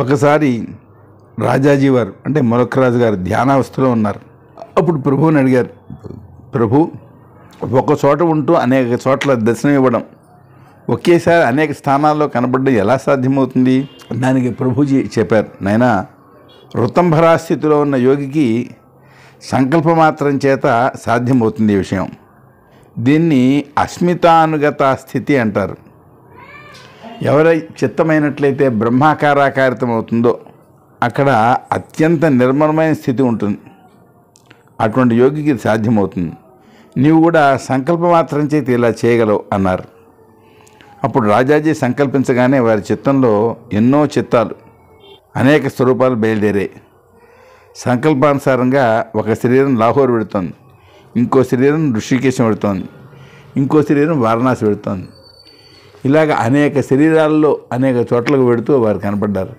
ఒకసారి రాజాజీ వారు అంటే ములక్కరాజు గారు ధ్యానావస్థలో ఉన్నారు. అప్పుడు ప్రభువుని అడిగారు, ప్రభు, ఒక చోట ఉంటూ అనేక చోట్ల దర్శనం ఇవ్వడం, ఒకేసారి అనేక స్థానాల్లో కనబడడం ఎలా సాధ్యమవుతుంది? దానికి ప్రభుజీ చెప్పారు, నాయనా, ఋతంభరాస్థితిలో ఉన్న యోగికి సంకల్పమాత్రం చేత సాధ్యమవుతుంది ఈ విషయం. దీన్ని అస్మితానుగత స్థితి అంటారు. ఎవరి చిత్తమైనట్లయితే బ్రహ్మాకారాకారితం అవుతుందో అక్కడ అత్యంత నిర్మలమైన స్థితి ఉంటుంది. అటువంటి యోగికి ఇది సాధ్యమవుతుంది. నీవు కూడా సంకల్పమాత్రం చేతి ఇలా చేయగలవు అన్నారు. అప్పుడు రాజాజీ సంకల్పించగానే వారి చిత్తంలో ఎన్నో చిత్తాలు, అనేక స్వరూపాలు బయలుదేరాయి. సంకల్పానుసారంగా ఒక శరీరం లాహోర్ వెళుతోంది, ఇంకో శరీరం ఋషికేశం వెళుతోంది, ఇంకో శరీరం వారణాసి వెళుతోంది. ఇలాగ అనేక శరీరాల్లో అనేక చోట్లకు వెళుతూ వారు కనపడ్డారు.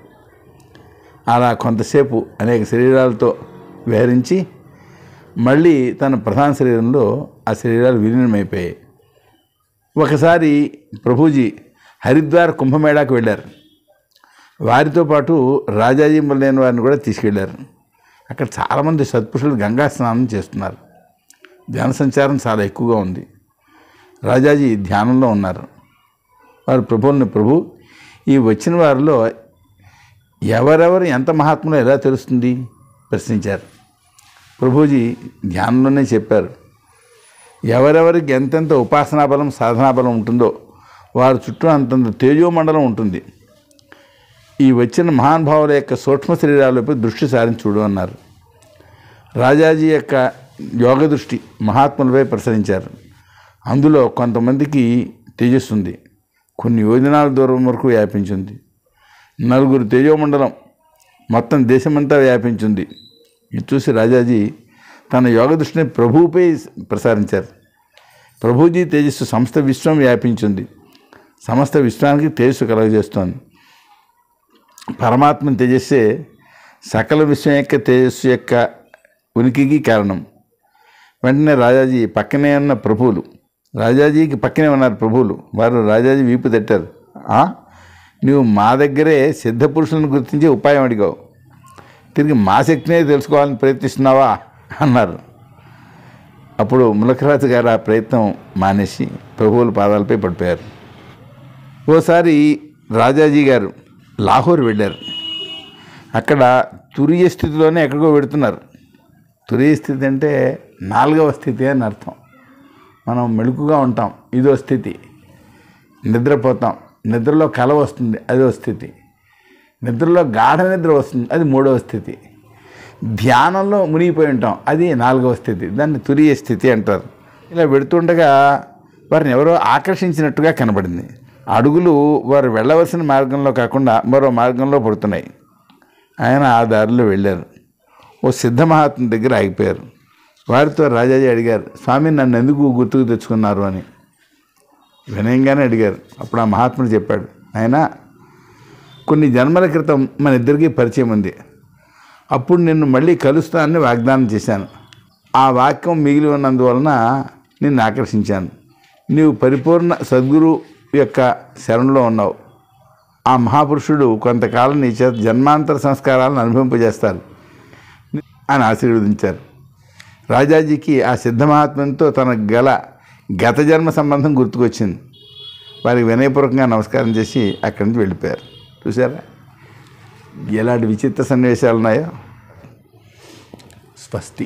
అలా కొంతసేపు అనేక శరీరాలతో విహరించి మళ్ళీ తన ప్రధాన శరీరంలో ఆ శరీరాలు విలీనమైపోయాయి. ఒకసారి ప్రభుజీ హరిద్వార్ కుంభమేళాకు వెళ్ళారు. వారితో పాటు రాజాజీ మొదలైన వారిని కూడా తీసుకెళ్లారు. అక్కడ చాలామంది సత్పురుషులు గంగా స్నానం చేస్తున్నారు. జనసంచారం చాలా ఎక్కువగా ఉంది. రాజాజీ ధ్యానంలో ఉన్నారు. వారు ప్రభువుని, ప్రభు, ఈ వచ్చిన వారిలో ఎవరెవరు ఎంత మహాత్ములో ఎలా తెలుస్తుంది ప్రశ్నించారు. ప్రభుజీ ధ్యానంలోనే చెప్పారు, ఎవరెవరికి ఎంతెంత ఉపాసనా బలం, సాధనా బలం ఉంటుందో వారి చుట్టూ అంతంత తేజోమండలం ఉంటుంది. ఈ వచ్చిన మహానుభావుల యొక్క సూక్ష్మ శరీరాలపై దృష్టి సారించి చూడు అన్నారు. రాజాజీ యొక్క యోగ దృష్టి మహాత్ములపై ప్రసరించారు. అందులో కొంతమందికి తేజస్సు ఉంది, కొన్ని యోజనాల దూరం వరకు వ్యాపించింది. నలుగురు తేజోమండలం మొత్తం దేశమంతా వ్యాపించింది. ఇది చూసి రాజాజీ తన యోగ దృష్టిని ప్రభువుపై ప్రసారించారు. ప్రభుజీ తేజస్సు సమస్త విశ్వం వ్యాపించింది. సమస్త విశ్వానికి తేజస్సు కలుగజేస్తోంది. పరమాత్మ తేజస్సే సకల విశ్వం యొక్క తేజస్సు యొక్క ఉనికికి కారణం. వెంటనే రాజాజీ పక్కనే ఉన్న ప్రభువులు, రాజాజీకి పక్కనే ఉన్నారు ప్రభువులు, వారు రాజాజీ వీపు తట్టారు. నువ్వు మా దగ్గరే సిద్ధపురుషులను గుర్తించే ఉపాయం అడిగావు, తిరిగి మా శక్తినే తెలుసుకోవాలని ప్రయత్నిస్తున్నావా అన్నారు. అప్పుడు ములక్కరాజు గారు ఆ ప్రయత్నం మానేసి ప్రభువుల పాదాలపై పడిపోయారు. ఓసారి రాజాజీ గారు లాహోర్ వెళ్ళారు. అక్కడ తురియ స్థితిలోనే ఎక్కడికో పెడుతున్నారు. తురియ స్థితి అంటే 4వ స్థితి అని అర్థం. మనం మెళుకుగా ఉంటాం, ఇదో స్థితి. నిద్రపోతాం, నిద్రలో కల వస్తుంది, అదో స్థితి. నిద్రలో గాఢ నిద్ర వస్తుంది, అది 3వ స్థితి. ధ్యానంలో మునిగిపోయి ఉంటాం, అది 4వ స్థితి. దాన్ని తురియ స్థితి అంటారు. ఇలా పెడుతుండగా వారిని ఎవరో ఆకర్షించినట్టుగా కనబడింది. అడుగులు వారు వెళ్ళవలసిన మార్గంలో కాకుండా మరో మార్గంలో పడుతున్నాయి. ఆయన ఆ దారిలో వెళ్ళారు. ఓ సిద్ధ మహాత్మ దగ్గర ఆగిపోయారు. వారితో రాజాజీ అడిగారు, స్వామి, నన్ను ఎందుకు గుర్తుకు తెచ్చుకున్నారు అని వినయంగానే అడిగారు. అప్పుడు ఆ మహాత్ముడు చెప్పాడు, ఆయన కొన్ని జన్మల క్రితం మన ఇద్దరికీ పరిచయం ఉంది. అప్పుడు నిన్ను మళ్ళీ కలుస్తానని వాగ్దానం చేశాను. ఆ వాక్యం మిగిలి ఉన్నందువలన నిన్ను ఆకర్షించాను. నీవు పరిపూర్ణ సద్గురు యొక్క శరణలో ఉన్నావు. ఆ మహాపురుషుడు కొంతకాలం నీ చేత జన్మాంతర సంస్కారాలను అనుభవింపజేస్తారు అని ఆశీర్వదించారు. రాజాజీకి ఆ సిద్ధ మహాత్మ్యంతో తన గత జన్మ సంబంధం గుర్తుకొచ్చింది. వారికి వినయపూర్వకంగా నమస్కారం చేసి అక్కడి నుంచి వెళ్ళిపోయారు. చూసారా ఎలాంటి విచిత్ర సన్నివేశాలు ఉన్నాయో. స్వస్తి.